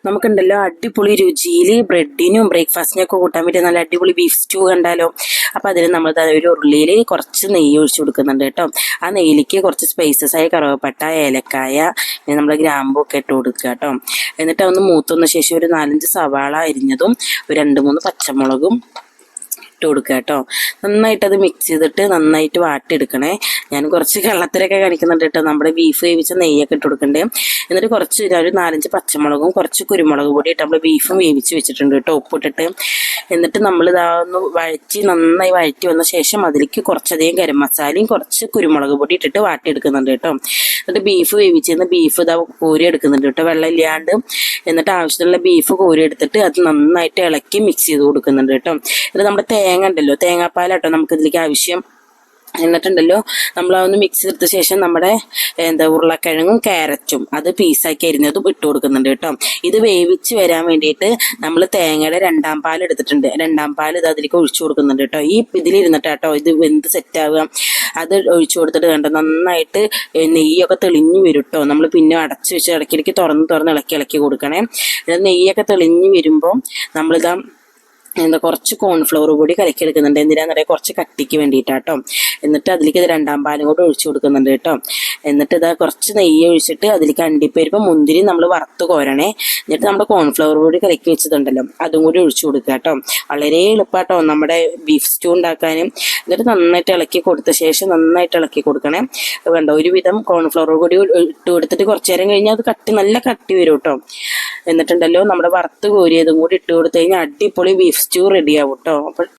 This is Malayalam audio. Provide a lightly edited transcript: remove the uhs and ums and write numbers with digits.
നമുക്കുണ്ടല്ലോ അടിപൊളി രുചിയിൽ ബ്രെഡിനും ബ്രേക്ക്ഫാസ്റ്റിനൊക്കെ കൂട്ടാൻ പറ്റിയ നല്ല അടിപൊളി ബീഫ് സ്റ്റൂ കണ്ടാലോ. അപ്പോൾ അതിന് നമ്മൾ ഒരു ഉരുളിയിൽ കുറച്ച് നെയ്യ് ഒഴിച്ചു കൊടുക്കുന്നുണ്ട് കേട്ടോ. ആ നെയ്യിലേക്ക് കുറച്ച് സ്പൈസസ് ആയ കറുവപ്പട്ട, ഏലക്കായ, പിന്നെ നമ്മൾ ഗ്രാമ്പൊക്കെ ഇട്ട് കൊടുക്കുക കേട്ടോ. എന്നിട്ട് അതൊന്ന് മൂത്തുന്ന ശേഷം ഒരു 4-5 സവാള അരിഞ്ഞതും ഒരു 2-3 പച്ചമുളകും ഇട്ട് കൊടുക്കുക കേട്ടോ. നന്നായിട്ട് അത് മിക്സ് ചെയ്തിട്ട് നന്നായിട്ട് വാട്ടിയെടുക്കണേ. ഞാൻ കുറച്ച് വെള്ളത്തിലൊക്കെ കാണിക്കുന്നുണ്ട് കേട്ടോ. നമ്മുടെ ബീഫ് വേവിച്ച നെയ്യൊക്കെ ഇട്ട് കൊടുക്കണ്ടേ. എന്നിട്ട് കുറച്ച് ഒരു 4-5 പച്ചമുളകും കുറച്ച് കുരുമുളക് പൊടി ഇട്ട് നമ്മൾ ബീഫും വേവിച്ച് വെച്ചിട്ടുണ്ട് കേട്ടോ, ഉപ്പിട്ടിട്ട്. എന്നിട്ട് നമ്മൾ ഇതാന്ന് നന്നായി വഴറ്റി വന്ന ശേഷം അതിലേക്ക് കുറച്ചധികം ഗരം മസാലയും കുറച്ച് കുരുമുളക് പൊടി ഇട്ടിട്ട് വാട്ടിയെടുക്കുന്നുണ്ട് കേട്ടോ. എന്നിട്ട് ബീഫ് വേവിച്ചിരുന്ന ബീഫ് ഇതാ കോരി എടുക്കുന്നുണ്ട് കേട്ടോ, വെള്ളം ഇല്ലാണ്ട്. എന്നിട്ട് ആവശ്യത്തിനുള്ള ബീഫ് കോരി എടുത്തിട്ട് അത് നന്നായിട്ട് ഇളക്കി മിക്സ് ചെയ്ത് കൊടുക്കുന്നുണ്ട് കേട്ടോ. എന്നിട്ട് നമ്മുടെ തേങ്ങ ഉണ്ടല്ലോ, തേങ്ങാപ്പാലാട്ടോ നമുക്ക് ഇതിലേക്ക് ആവശ്യം. എന്നിട്ടുണ്ടല്ലോ നമ്മൾ അതൊന്ന് മിക്സ് ചെയ്ത ശേഷം നമ്മുടെ ഉരുളക്കിഴങ്ങും ക്യാരറ്റും അത് പീസാക്കി അരിഞ്ഞതും ഇട്ട് കൊടുക്കുന്നുണ്ട് കേട്ടോ. ഇത് വേവിച്ച് വരാൻ വേണ്ടിയിട്ട് നമ്മൾ തേങ്ങയുടെ 2ാം പാൽ എടുത്തിട്ടുണ്ട്. 2ാം പാൽ ഇത് അതിലേക്ക് ഒഴിച്ചു കൊടുക്കുന്നുണ്ട് കേട്ടോ. ഈ ഇതിലിരുന്നിട്ട് കേട്ടോ ഇത് വെന്ത് സെറ്റാവുക. അത് ഒഴിച്ചു കൊടുത്തിട്ട് കണ്ടോ നന്നായിട്ട് നെയ്യൊക്കെ തെളിഞ്ഞു വരും കേട്ടോ. നമ്മൾ പിന്നെ അടച്ച് വെച്ച് ഇടയ്ക്കിടയ്ക്ക് തുറന്ന് ഇളക്കി കൊടുക്കണേ. നെയ്യൊക്കെ തെളിഞ്ഞു വരുമ്പോൾ നമ്മളിതാ കുറച്ച് കോൺഫ്ലവർ പൊടി കലക്കിയെടുക്കുന്നുണ്ട്. എന്തിനാന്ന് പറയാം, കുറച്ച് കട്ടിക്ക് വേണ്ടിയിട്ടാട്ടോ. എന്നിട്ട് അതിലേക്ക് ഇത് 2ാം പാലും കൂടെ ഒഴിച്ചു കൊടുക്കുന്നുണ്ട് കേട്ടോ. എന്നിട്ട് ഇതാ കുറച്ച് നെയ്യ് ഒഴിച്ചിട്ട് അതിലേക്ക് അണ്ടിപ്പരിപ്പ് മുന്തിരി നമ്മൾ വറുത്ത് കോരണേ. എന്നിട്ട് നമ്മുടെ കോൺഫ്ലവർ പൊടി കലക്കി വെച്ചതുണ്ടല്ലോ അതും കൂടി ഒഴിച്ചു കൊടുക്കുക കേട്ടോ. വളരെ എളുപ്പമാട്ടോ നമ്മുടെ ബീഫ് സ്റ്റൂ ഉണ്ടാക്കാനും. എന്നിട്ട് നന്നായിട്ട് ഇളക്കി കൊടുത്ത ശേഷം നന്നായിട്ട് ഇളക്കി കൊടുക്കണേ. വേണ്ട ഒരുവിധം കോൺഫ്ലവർ പൊടി ഇട്ട് കൊടുത്തിട്ട് കുറച്ച് നേരം കഴിഞ്ഞാൽ അത് നല്ല കട്ടി വരും കേട്ടോ. എന്നിട്ടുണ്ടല്ലോ നമ്മുടെ വറുത്ത് കോരിയതും കൂടി ഇട്ട് കൊടുത്തു കഴിഞ്ഞാൽ അടിപൊളി ബീഫ് സ്റ്റൂ റെഡിയാവും കേട്ടോ. അപ്പോൾ